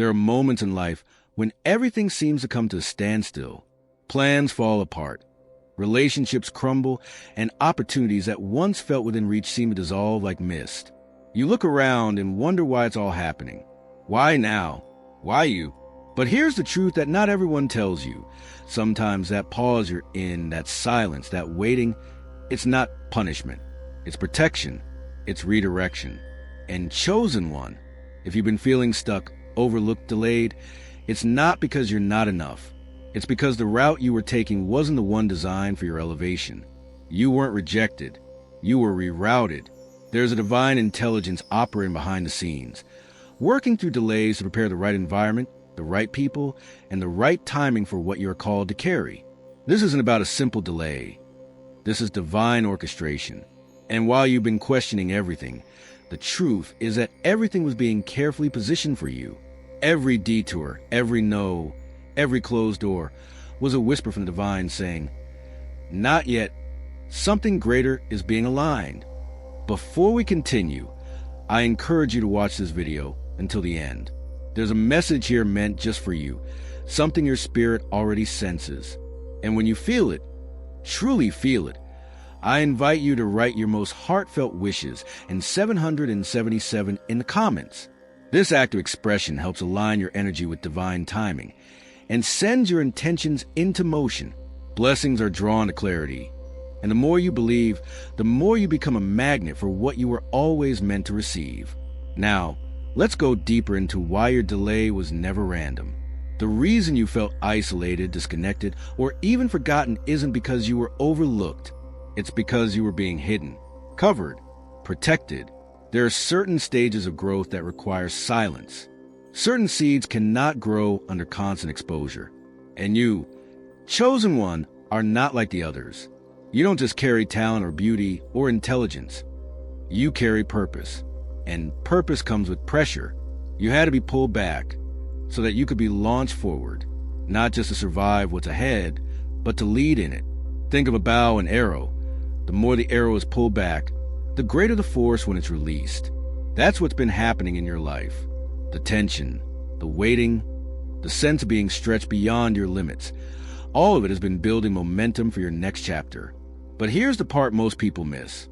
There are moments in life when everything seems to come to a standstill. Plans fall apart, relationships crumble, and opportunities that once felt within reach seem to dissolve like mist. You look around and wonder why it's all happening. Why now? Why you? But here's the truth that not everyone tells you. Sometimes that pause you're in, that silence, that waiting, it's not punishment. It's protection. It's redirection. And chosen one, if you've been feeling stuck, overlooked, delayed, it's not because you're not enough. It's because the route you were taking wasn't the one designed for your elevation. You weren't rejected. You were rerouted. There's a divine intelligence operating behind the scenes, working through delays to prepare the right environment, the right people, and the right timing for what you're called to carry. This isn't about a simple delay. This is divine orchestration. And while you've been questioning everything, the truth is that everything was being carefully positioned for you. Every detour, every no, every closed door was a whisper from the divine saying, "Not yet. Something greater is being aligned." Before we continue, I encourage you to watch this video until the end. There's a message here meant just for you, something your spirit already senses. And when you feel it, truly feel it, I invite you to write your most heartfelt wishes in 777 in the comments. This act of expression helps align your energy with divine timing and sends your intentions into motion. Blessings are drawn to clarity. And the more you believe, the more you become a magnet for what you were always meant to receive. Now, let's go deeper into why your delay was never random. The reason you felt isolated, disconnected, or even forgotten isn't because you were overlooked. It's because you were being hidden, covered, protected. There are certain stages of growth that require silence. Certain seeds cannot grow under constant exposure. And you, chosen one, are not like the others. You don't just carry talent or beauty or intelligence. You carry purpose. And purpose comes with pressure. You had to be pulled back so that you could be launched forward, not just to survive what's ahead, but to lead in it. Think of a bow and arrow. The more the arrow is pulled back, the greater the force when it's released. That's what's been happening in your life. The tension, the waiting, the sense of being stretched beyond your limits. All of it has been building momentum for your next chapter. But here's the part most people miss.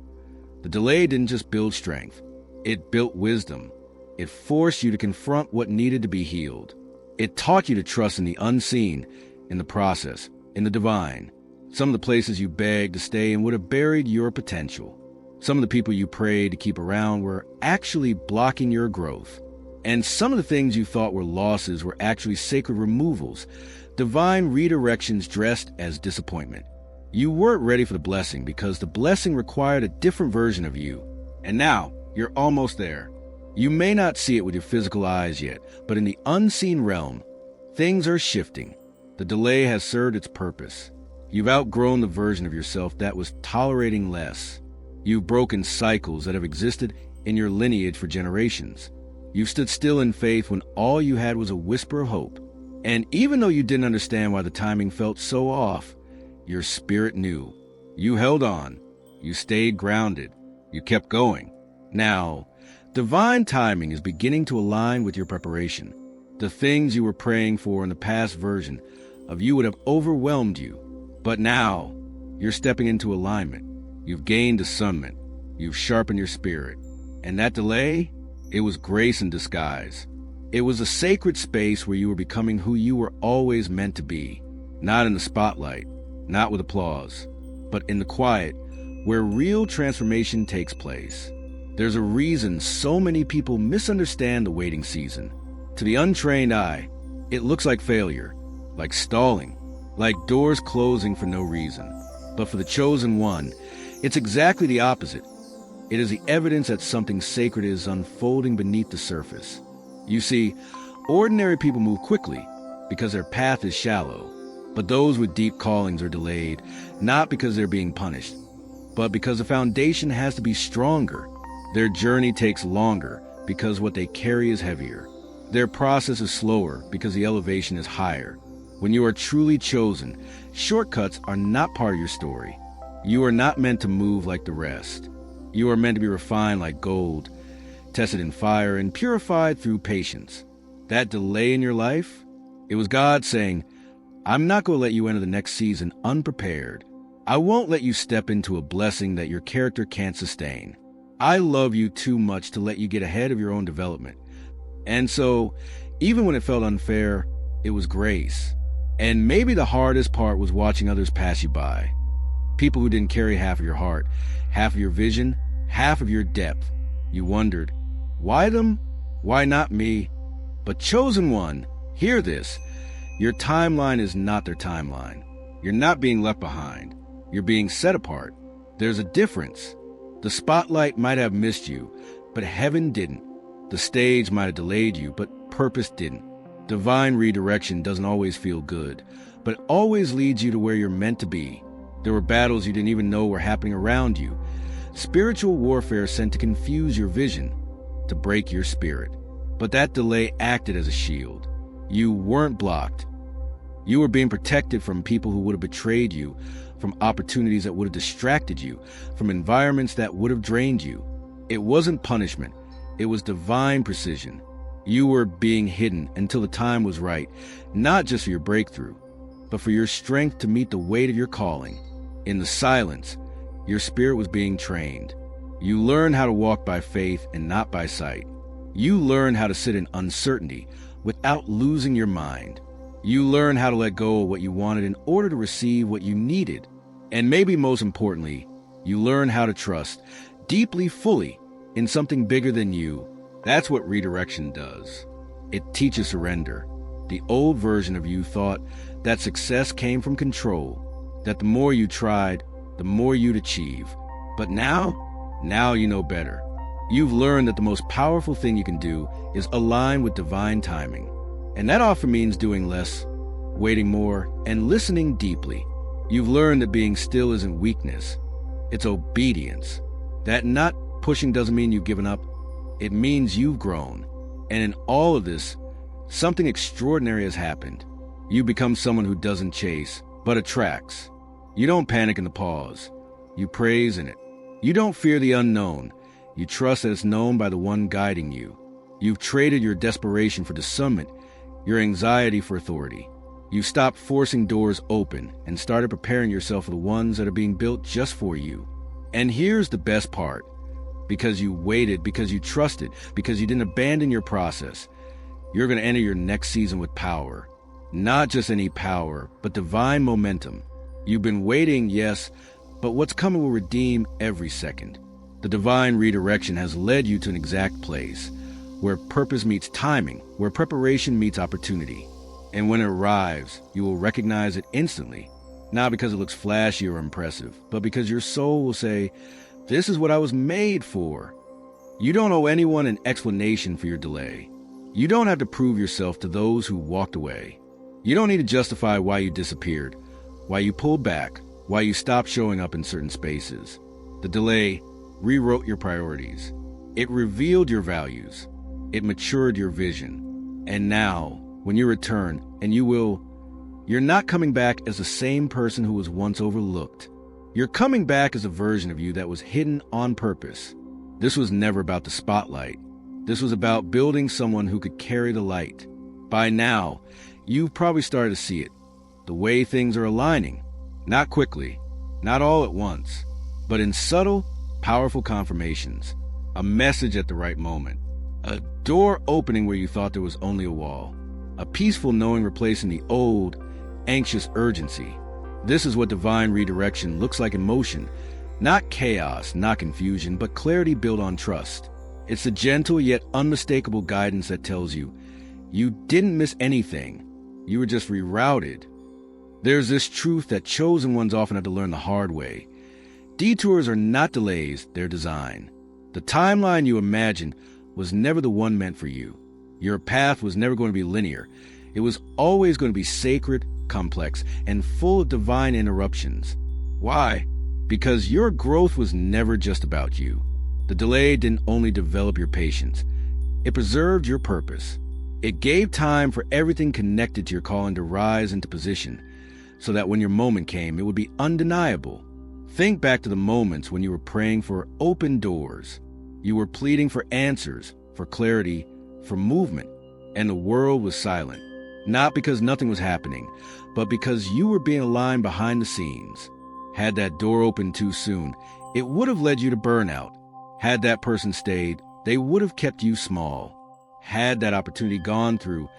The delay didn't just build strength. It built wisdom. It forced you to confront what needed to be healed. It taught you to trust in the unseen, in the process, in the divine. Some of the places you begged to stay in would have buried your potential. Some of the people you prayed to keep around were actually blocking your growth. And some of the things you thought were losses were actually sacred removals, divine redirections dressed as disappointment. You weren't ready for the blessing because the blessing required a different version of you. And now, you're almost there. You may not see it with your physical eyes yet, but in the unseen realm, things are shifting. The delay has served its purpose. You've outgrown the version of yourself that was tolerating less. You've broken cycles that have existed in your lineage for generations. You've stood still in faith when all you had was a whisper of hope. And even though you didn't understand why the timing felt so off, your spirit knew. You held on. You stayed grounded. You kept going. Now, divine timing is beginning to align with your preparation. The things you were praying for in the past version of you would have overwhelmed you. But now, you're stepping into alignment. You've gained discernment. You've sharpened your spirit. And that delay, it was grace in disguise. It was a sacred space where you were becoming who you were always meant to be. Not in the spotlight, not with applause, but in the quiet, where real transformation takes place. There's a reason so many people misunderstand the waiting season. To the untrained eye, it looks like failure, like stalling, like doors closing for no reason. But for the chosen one, it's exactly the opposite. It is the evidence that something sacred is unfolding beneath the surface. You see, ordinary people move quickly because their path is shallow. But those with deep callings are delayed, not because they're being punished, but because the foundation has to be stronger. Their journey takes longer because what they carry is heavier. Their process is slower because the elevation is higher. When you are truly chosen, shortcuts are not part of your story. You are not meant to move like the rest. You are meant to be refined like gold, tested in fire and purified through patience. That delay in your life, it was God saying, I'm not going to let you enter the next season unprepared. I won't let you step into a blessing that your character can't sustain. I love you too much to let you get ahead of your own development. And so, even when it felt unfair, it was grace. And maybe the hardest part was watching others pass you by. People who didn't carry half of your heart, half of your vision, half of your depth. You wondered, why them? Why not me? But chosen one, hear this. Your timeline is not their timeline. You're not being left behind. You're being set apart. There's a difference. The spotlight might have missed you, but heaven didn't. The stage might have delayed you, but purpose didn't. Divine redirection doesn't always feel good, but it always leads you to where you're meant to be. There were battles you didn't even know were happening around you. Spiritual warfare sent to confuse your vision, to break your spirit. But that delay acted as a shield. You weren't blocked. You were being protected from people who would have betrayed you, from opportunities that would have distracted you, from environments that would have drained you. It wasn't punishment. It was divine precision. You were being hidden until the time was right, not just for your breakthrough, but for your strength to meet the weight of your calling. In the silence, your spirit was being trained. You learned how to walk by faith and not by sight. You learned how to sit in uncertainty without losing your mind. You learned how to let go of what you wanted in order to receive what you needed. And maybe most importantly, you learned how to trust deeply, fully, in something bigger than you. That's what redirection does. It teaches surrender. The old version of you thought that success came from control, that the more you tried, the more you'd achieve. But now you know better. You've learned that the most powerful thing you can do is align with divine timing. And that often means doing less, waiting more, and listening deeply. You've learned that being still isn't weakness, it's obedience. That not pushing doesn't mean you've given up, it means you've grown. And in all of this, something extraordinary has happened. You become someone who doesn't chase, but attracts. You don't panic in the pause. You praise in it. You don't fear the unknown. You trust that it's known by the one guiding you. You've traded your desperation for discernment, your anxiety for authority. You've stopped forcing doors open and started preparing yourself for the ones that are being built just for you. And here's the best part. Because you waited, because you trusted, because you didn't abandon your process, you're going to enter your next season with power. Not just any power, but divine momentum. You've been waiting, yes, but what's coming will redeem every second. The divine redirection has led you to an exact place where purpose meets timing, where preparation meets opportunity. And when it arrives, you will recognize it instantly, not because it looks flashy or impressive, but because your soul will say, this is what I was made for. You don't owe anyone an explanation for your delay. You don't have to prove yourself to those who walked away. You don't need to justify why you disappeared, why you pulled back, why you stopped showing up in certain spaces. The delay rewrote your priorities. It revealed your values. It matured your vision. And now, when you return, and you will, you're not coming back as the same person who was once overlooked. You're coming back as a version of you that was hidden on purpose. This was never about the spotlight. This was about building someone who could carry the light. By now, you've probably started to see it. The way things are aligning. Not quickly, not all at once, but in subtle, powerful confirmations. A message at the right moment. A door opening where you thought there was only a wall. A peaceful knowing replacing the old, anxious urgency. This is what divine redirection looks like in motion. Not chaos, not confusion, but clarity built on trust. It's the gentle yet unmistakable guidance that tells you, you didn't miss anything. You were just rerouted. There's this truth that chosen ones often have to learn the hard way. Detours are not delays, they're design. The timeline you imagined was never the one meant for you. Your path was never going to be linear. It was always going to be sacred, complex, and full of divine interruptions. Why? Because your growth was never just about you. The delay didn't only develop your patience. It preserved your purpose. It gave time for everything connected to your calling to rise into position, so that when your moment came, it would be undeniable. Think back to the moments when you were praying for open doors. You were pleading for answers, for clarity, for movement. and the world was silent. Not because nothing was happening, but because you were being aligned behind the scenes. Had that door opened too soon, it would have led you to burnout. Had that person stayed, they would have kept you small. Had that opportunity gone through,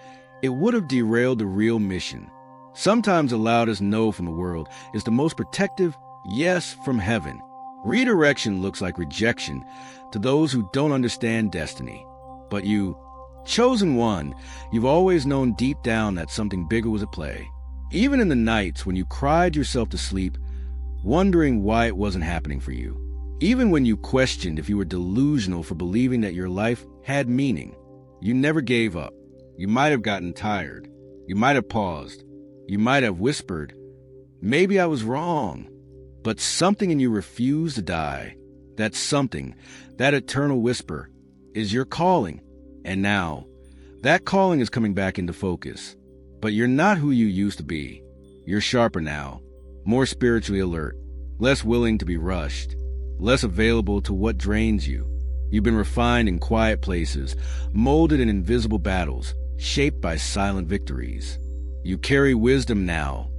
it would have derailed the real mission. Sometimes the loudest no from the world is the most protective yes from heaven. Redirection looks like rejection to those who don't understand destiny. But you, chosen one, you've always known deep down that something bigger was at play. Even in the nights when you cried yourself to sleep, wondering why it wasn't happening for you. Even when you questioned if you were delusional for believing that your life had meaning. You never gave up. You might have gotten tired. You might have paused. You might have whispered, maybe I was wrong. But something in you refused to die. That something, that eternal whisper, is your calling. And now, that calling is coming back into focus. But you're not who you used to be. You're sharper now, more spiritually alert, less willing to be rushed, less available to what drains you. You've been refined in quiet places, molded in invisible battles, shaped by silent victories. You carry wisdom now,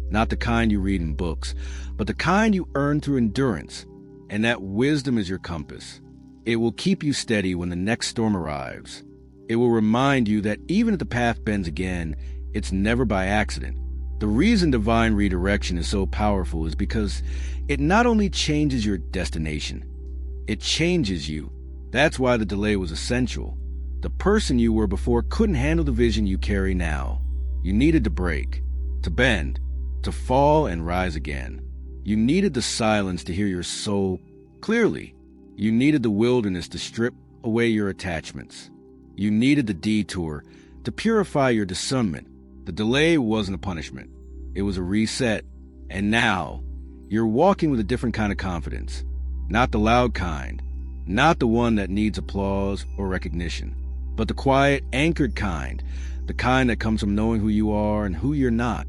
not the kind you read in books, but the kind you earn through endurance. And that wisdom is your compass. It will keep you steady when the next storm arrives. It will remind you that even if the path bends again, it's never by accident. The reason divine redirection is so powerful is because it not only changes your destination, it changes you. That's why the delay was essential. The person you were before couldn't handle the vision you carry now. You needed to break, to bend, to fall and rise again. You needed the silence to hear your soul clearly. You needed the wilderness to strip away your attachments. You needed the detour to purify your discernment. The delay wasn't a punishment. It was a reset. And now, you're walking with a different kind of confidence. Not the loud kind. Not the one that needs applause or recognition. But the quiet, anchored kind. The kind that comes from knowing who you are and who you're not.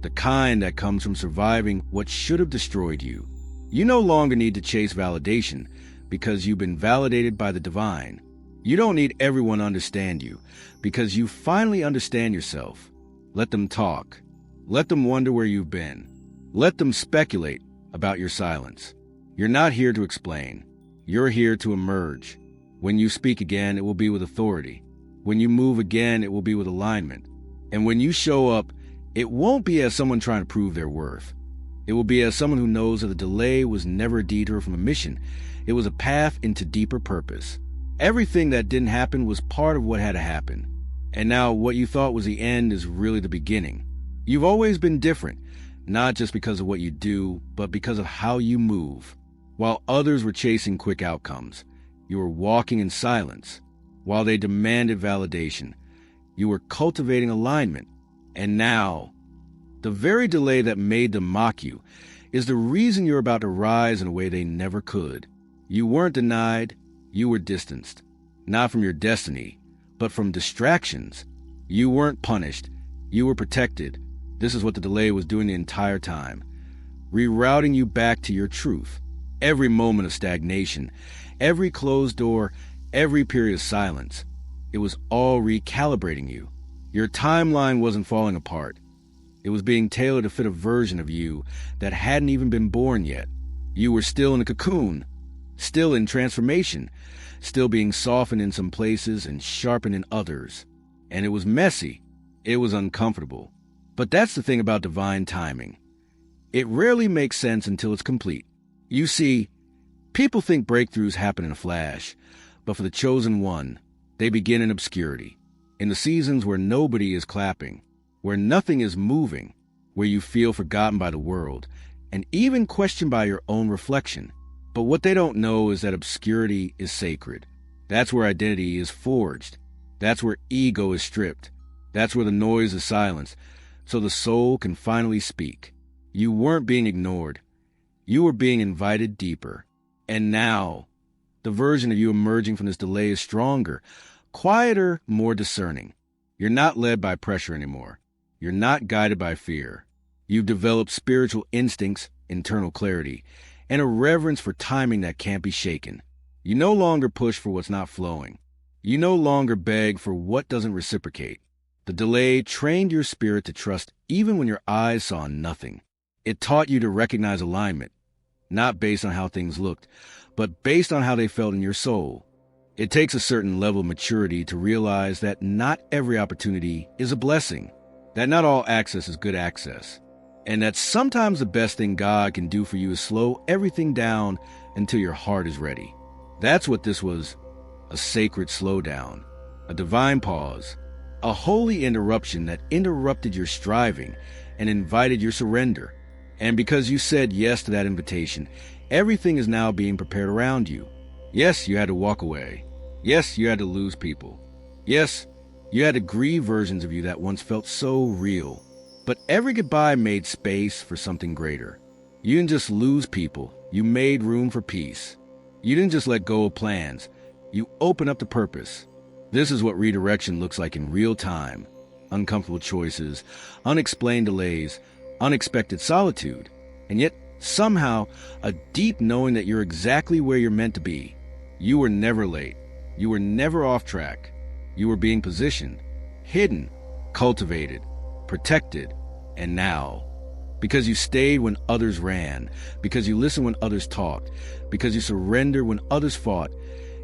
The kind that comes from surviving what should have destroyed you. You no longer need to chase validation because you've been validated by the divine. You don't need everyone to understand you because you finally understand yourself. Let them talk. Let them wonder where you've been. Let them speculate about your silence. You're not here to explain. You're here to emerge. When you speak again, it will be with authority. When you move again, it will be with alignment. And when you show up, it won't be as someone trying to prove their worth. It will be as someone who knows that the delay was never a detour from a mission. It was a path into deeper purpose. Everything that didn't happen was part of what had to happen. And now what you thought was the end is really the beginning. You've always been different, not just because of what you do, but because of how you move. While others were chasing quick outcomes, you were walking in silence. While they demanded validation, you were cultivating alignment. And now, the very delay that made them mock you is the reason you're about to rise in a way they never could. You weren't denied, you were distanced. Not from your destiny, but from distractions. You weren't punished, you were protected. This is what the delay was doing the entire time. Rerouting you back to your truth. Every moment of stagnation, every closed door, every period of silence. It was all recalibrating you. Your timeline wasn't falling apart. It was being tailored to fit a version of you that hadn't even been born yet. You were still in a cocoon, still in transformation, still being softened in some places and sharpened in others. And it was messy. It was uncomfortable. But that's the thing about divine timing. It rarely makes sense until it's complete. You see, people think breakthroughs happen in a flash, but for the chosen one, they begin in obscurity. In the seasons where nobody is clapping, where nothing is moving, where you feel forgotten by the world, and even questioned by your own reflection. But what they don't know is that obscurity is sacred. That's where identity is forged. That's where ego is stripped. That's where the noise is silenced, so the soul can finally speak. You weren't being ignored. You were being invited deeper. And now, the version of you emerging from this delay is stronger, quieter, more discerning. You're not led by pressure anymore. You're not guided by fear. You've developed spiritual instincts, internal clarity, and a reverence for timing that can't be shaken. You no longer push for what's not flowing. You no longer beg for what doesn't reciprocate. The delay trained your spirit to trust even when your eyes saw nothing. It taught you to recognize alignment, not based on how things looked, but based on how they felt in your soul. It takes a certain level of maturity to realize that not every opportunity is a blessing, that not all access is good access, and that sometimes the best thing God can do for you is slow everything down until your heart is ready. That's what this was, a sacred slowdown, a divine pause, a holy interruption that interrupted your striving and invited your surrender. And because you said yes to that invitation, everything is now being prepared around you. Yes, you had to walk away. Yes, you had to lose people. Yes, you had to grieve versions of you that once felt so real. But every goodbye made space for something greater. You didn't just lose people, you made room for peace. You didn't just let go of plans, you opened up to purpose. This is what redirection looks like in real time. Uncomfortable choices, unexplained delays, unexpected solitude, and yet somehow a deep knowing that you're exactly where you're meant to be. You were never late. You were never off track. You were being positioned, hidden, cultivated, protected, and now, because you stayed when others ran, because you listened when others talked, because you surrendered when others fought,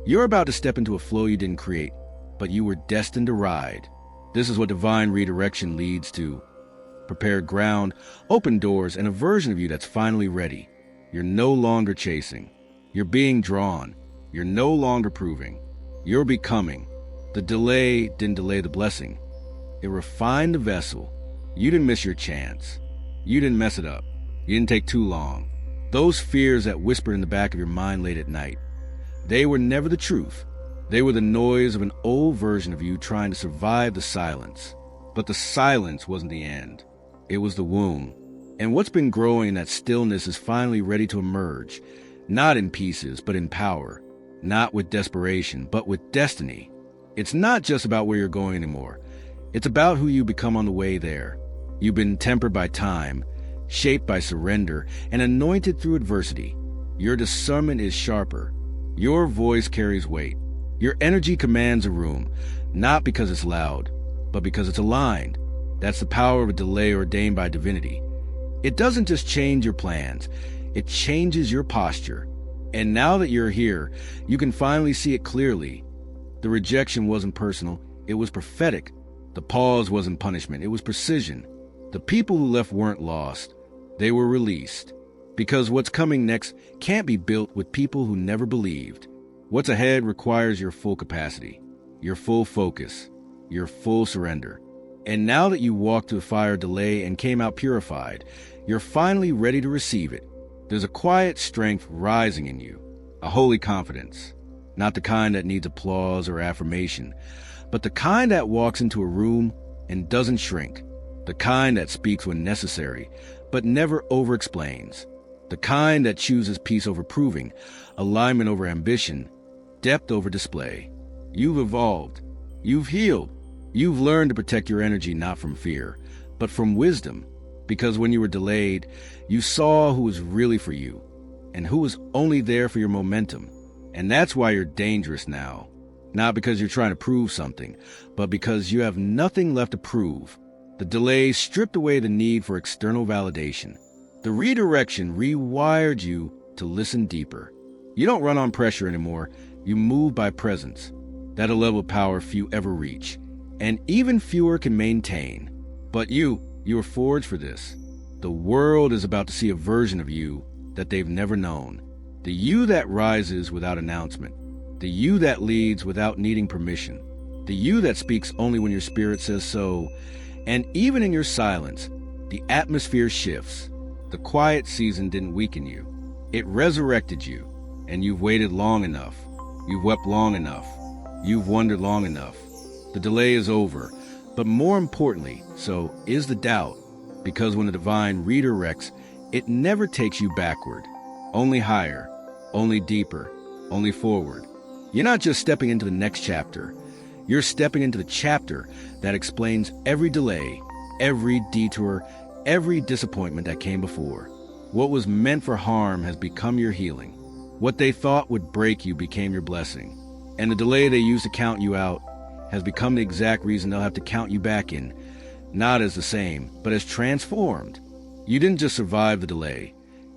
you're about to step into a flow you didn't create, but you were destined to ride. This is what divine redirection leads to. Prepared ground, open doors, and a version of you that's finally ready. You're no longer chasing. You're being drawn. You're no longer proving. You're becoming. The delay didn't delay the blessing. It refined the vessel. You didn't miss your chance. You didn't mess it up. You didn't take too long. Those fears that whispered in the back of your mind late at night, they were never the truth. They were the noise of an old version of you trying to survive the silence. But the silence wasn't the end. It was the womb. And what's been growing in that stillness is finally ready to emerge, not in pieces, but in power. Not with desperation, but with destiny. It's not just about where you're going anymore. It's about who you become on the way there. You've been tempered by time, shaped by surrender, and anointed through adversity. Your discernment is sharper. Your voice carries weight. Your energy commands a room, not because it's loud, but because it's aligned. That's the power of a delay ordained by divinity. It doesn't just change your plans, it changes your posture. And now that you're here, you can finally see it clearly. The rejection wasn't personal, it was prophetic. The pause wasn't punishment, it was precision. The people who left weren't lost, they were released. Because what's coming next can't be built with people who never believed. What's ahead requires your full capacity, your full focus, your full surrender. And now that you walked through fire delay and came out purified, you're finally ready to receive it. There's a quiet strength rising in you, a holy confidence, not the kind that needs applause or affirmation, but the kind that walks into a room and doesn't shrink, the kind that speaks when necessary, but never over-explains, the kind that chooses peace over proving, alignment over ambition, depth over display. You've evolved. You've healed. You've learned to protect your energy not from fear, but from wisdom. Because when you were delayed, you saw who was really for you and who was only there for your momentum. And that's why you're dangerous now. Not because you're trying to prove something, but because you have nothing left to prove. The delay stripped away the need for external validation. The redirection rewired you to listen deeper. You don't run on pressure anymore. You move by presence. That's a level of power few ever reach, and even fewer can maintain. But you were forged for this. The world is about to see a version of you that they've never known. The you that rises without announcement. The you that leads without needing permission. The you that speaks only when your spirit says so. And even in your silence, the atmosphere shifts. The quiet season didn't weaken you. It resurrected you. And you've waited long enough. You've wept long enough. You've wondered long enough. The delay is over. But more importantly, so is the doubt. Because when the divine redirects, it never takes you backward. Only higher. Only deeper. Only forward. You're not just stepping into the next chapter. You're stepping into the chapter that explains every delay, every detour, every disappointment that came before. What was meant for harm has become your healing. What they thought would break you became your blessing. And the delay they used to count you out has become the exact reason they'll have to count you back in, not as the same, but as transformed. You didn't just survive the delay.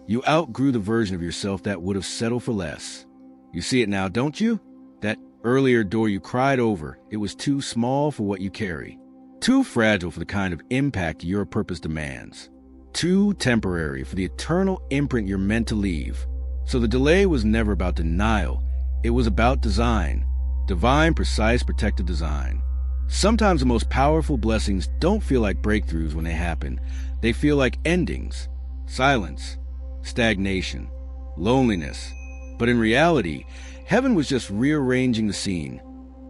You outgrew the version of yourself that would have settled for less. You see it now, don't you? That earlier door you cried over, it was too small for what you carry. Too fragile for the kind of impact your purpose demands. Too temporary for the eternal imprint you're meant to leave. So the delay was never about denial. It was about design. Divine, precise, protected design. Sometimes the most powerful blessings don't feel like breakthroughs when they happen. They feel like endings, silence, stagnation, loneliness. But in reality, heaven was just rearranging the scene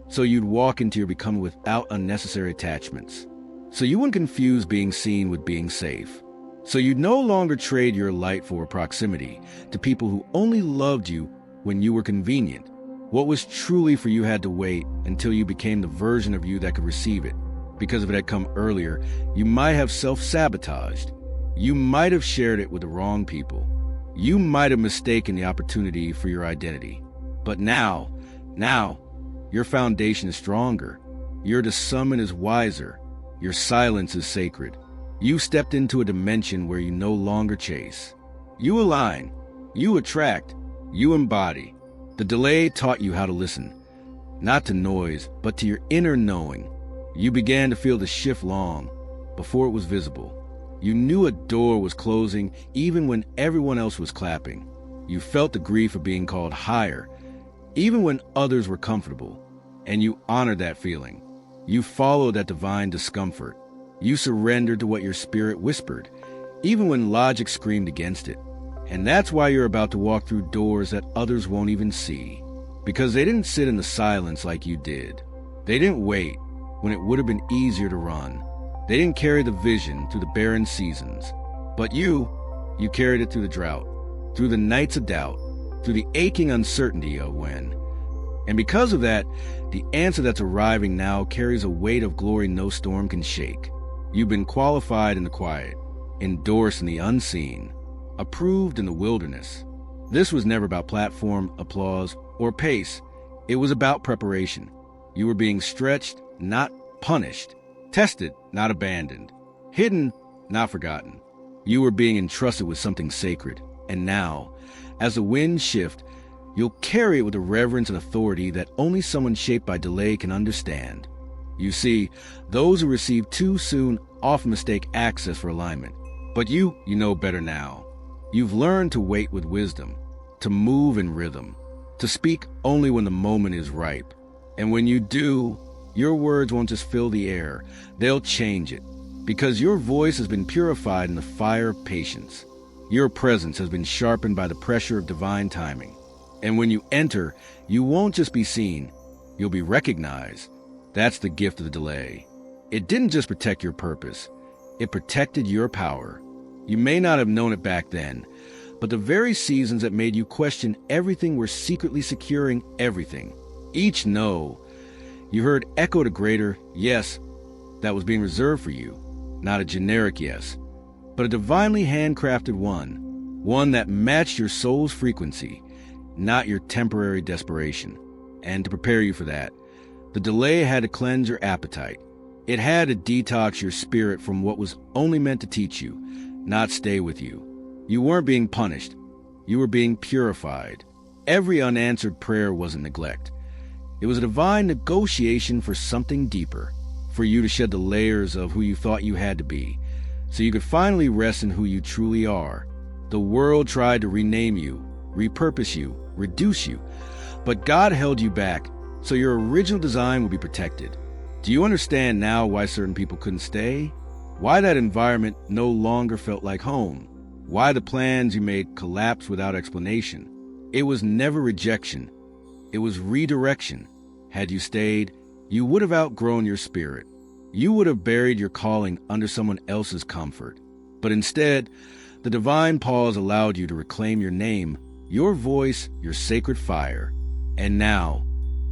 so you'd walk into your becoming without unnecessary attachments. So you wouldn't confuse being seen with being safe. So you'd no longer trade your light for proximity to people who only loved you when you were convenient. What was truly for you had to wait until you became the version of you that could receive it. Because if it had come earlier, you might have self-sabotaged. You might have shared it with the wrong people. You might have mistaken the opportunity for your identity. But now, your foundation is stronger. Your discernment is wiser. Your silence is sacred. You stepped into a dimension where you no longer chase. You align. You attract. You embody. The delay taught you how to listen, not to noise, but to your inner knowing. You began to feel the shift long before it was visible. You knew a door was closing even when everyone else was clapping. You felt the grief of being called higher, even when others were comfortable, and you honored that feeling. You followed that divine discomfort. You surrendered to what your spirit whispered, even when logic screamed against it. And that's why you're about to walk through doors that others won't even see. Because they didn't sit in the silence like you did. They didn't wait when it would have been easier to run. They didn't carry the vision through the barren seasons. But you carried it through the drought, through the nights of doubt, through the aching uncertainty of when. And because of that, the answer that's arriving now carries a weight of glory no storm can shake. You've been qualified in the quiet, endorsed in the unseen, approved in the wilderness. This was never about platform, applause, or pace. It was about preparation. You were being stretched, not punished, tested, not abandoned, hidden, not forgotten. You were being entrusted with something sacred. And now, as the winds shift, you'll carry it with a reverence and authority that only someone shaped by delay can understand. You see, those who receive too soon often mistake access for alignment. But you know better now. You've learned to wait with wisdom, to move in rhythm, to speak only when the moment is ripe. And when you do, your words won't just fill the air, they'll change it. Because your voice has been purified in the fire of patience. Your presence has been sharpened by the pressure of divine timing. And when you enter, you won't just be seen, you'll be recognized. That's the gift of the delay. It didn't just protect your purpose, it protected your power. You may not have known it back then, but the very seasons that made you question everything were secretly securing everything. Each no you heard echoed a greater yes that was being reserved for you, not a generic yes, but a divinely handcrafted one that matched your soul's frequency, not your temporary desperation. And to prepare you for that, the delay had to cleanse your appetite. It had to detox your spirit from what was only meant to teach you, not stay with you. You weren't being punished. You were being purified. Every unanswered prayer wasn't neglect. It was a divine negotiation for something deeper, for you to shed the layers of who you thought you had to be, so you could finally rest in who you truly are. The world tried to rename you, repurpose you, reduce you, but God held you back, so your original design would be protected. Do you understand now why certain people couldn't stay? Why that environment no longer felt like home? Why the plans you made collapsed without explanation? It was never rejection. It was redirection. Had you stayed, you would have outgrown your spirit. You would have buried your calling under someone else's comfort. But instead, the divine pause allowed you to reclaim your name, your voice, your sacred fire. And now,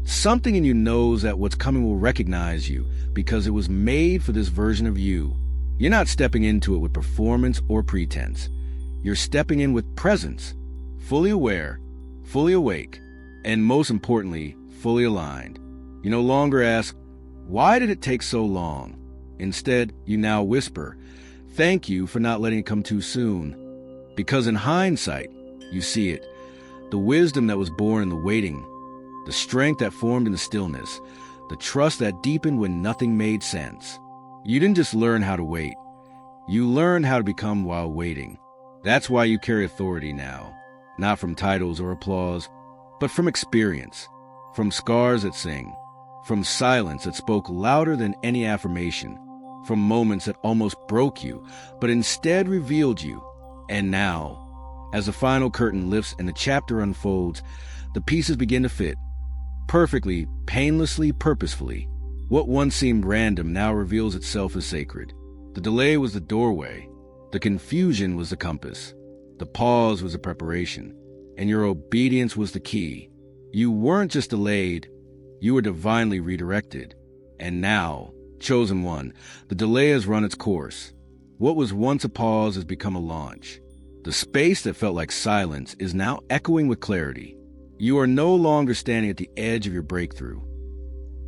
something in you knows that what's coming will recognize you because it was made for this version of you. You're not stepping into it with performance or pretense. You're stepping in with presence, fully aware, fully awake, and most importantly, fully aligned. You no longer ask, "Why did it take so long?" Instead, you now whisper, "Thank you for not letting it come too soon." Because in hindsight, you see it. The wisdom that was born in the waiting, the strength that formed in the stillness, the trust that deepened when nothing made sense. You didn't just learn how to wait. You learned how to become while waiting. That's why you carry authority now, not from titles or applause, but from experience, from scars that sing, from silence that spoke louder than any affirmation, from moments that almost broke you, but instead revealed you. And now, as the final curtain lifts and the chapter unfolds, the pieces begin to fit, perfectly, painlessly, purposefully. What once seemed random now reveals itself as sacred. The delay was the doorway. The confusion was the compass. The pause was the preparation. And your obedience was the key. You weren't just delayed, you were divinely redirected. And now, chosen one, the delay has run its course. What was once a pause has become a launch. The space that felt like silence is now echoing with clarity. You are no longer standing at the edge of your breakthrough.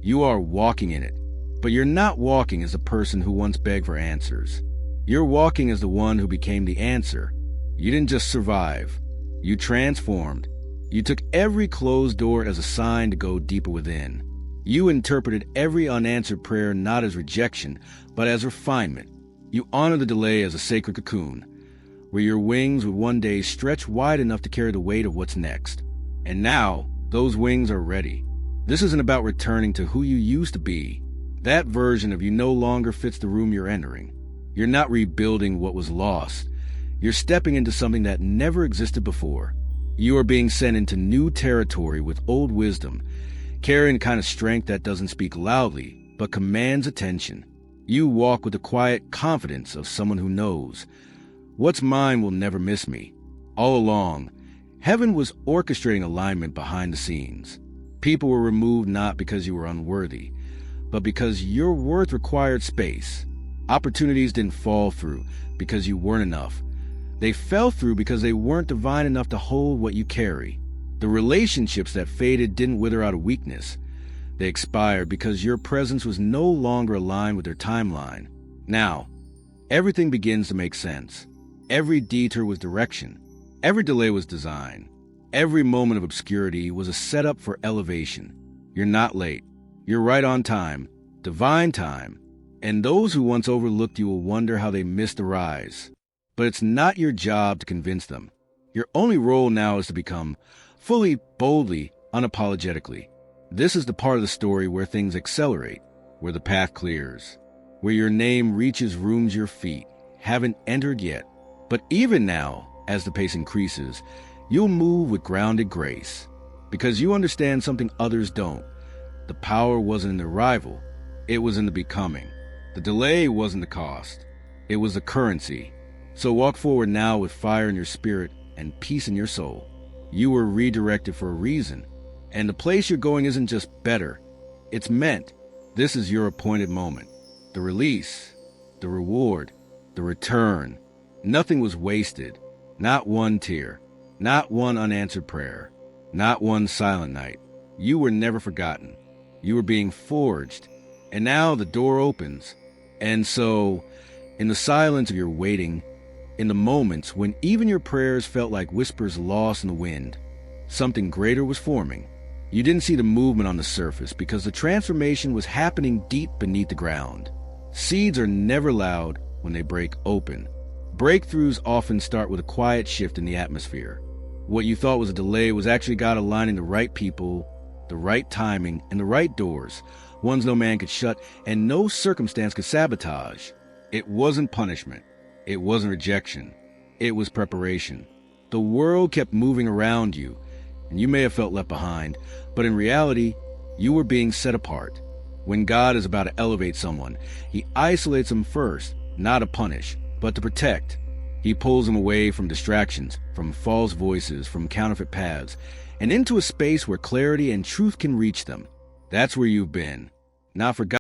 You are walking in it. But you're not walking as the person who once begged for answers. You're walking as the one who became the answer. You didn't just survive. You transformed. You took every closed door as a sign to go deeper within. You interpreted every unanswered prayer not as rejection, but as refinement. You honored the delay as a sacred cocoon, where your wings would one day stretch wide enough to carry the weight of what's next. And now, those wings are ready. This isn't about returning to who you used to be. That version of you no longer fits the room you're entering. You're not rebuilding what was lost. You're stepping into something that never existed before. You are being sent into new territory with old wisdom, carrying the kind of strength that doesn't speak loudly, but commands attention. You walk with the quiet confidence of someone who knows, what's mine will never miss me. All along, heaven was orchestrating alignment behind the scenes. People were removed not because you were unworthy, but because your worth required space. Opportunities didn't fall through because you weren't enough. They fell through because they weren't divine enough to hold what you carry. The relationships that faded didn't wither out of weakness. They expired because your presence was no longer aligned with their timeline. Now, everything begins to make sense. Every detour was direction. Every delay was design. Every moment of obscurity was a setup for elevation. You're not late. You're right on time, divine time. And those who once overlooked you will wonder how they missed the rise. But it's not your job to convince them. Your only role now is to become fully, boldly, unapologetically. This is the part of the story where things accelerate, where the path clears, where your name reaches rooms your feet haven't entered yet. But even now, as the pace increases, you'll move with grounded grace, because you understand something others don't. The power wasn't in the arrival, it was in the becoming. The delay wasn't the cost, it was the currency. So walk forward now with fire in your spirit and peace in your soul. You were redirected for a reason, and the place you're going isn't just better, it's meant. This is your appointed moment. The release, the reward, the return. Nothing was wasted, not one tear, not one unanswered prayer, not one silent night. You were never forgotten. You were being forged, and now the door opens. And so, in the silence of your waiting, in the moments when even your prayers felt like whispers lost in the wind, something greater was forming. You didn't see the movement on the surface because the transformation was happening deep beneath the ground. Seeds are never loud when they break open. Breakthroughs often start with a quiet shift in the atmosphere. What you thought was a delay was actually God aligning the right people, the right timing, and the right doors, ones no man could shut and no circumstance could sabotage. It wasn't punishment. It wasn't rejection. It was preparation. The world kept moving around you, and you may have felt left behind, but in reality, you were being set apart. When God is about to elevate someone, he isolates them first, not to punish, but to protect. He pulls them away from distractions, from false voices, from counterfeit paths, and into a space where clarity and truth can reach them. That's where you've been. Not forgotten.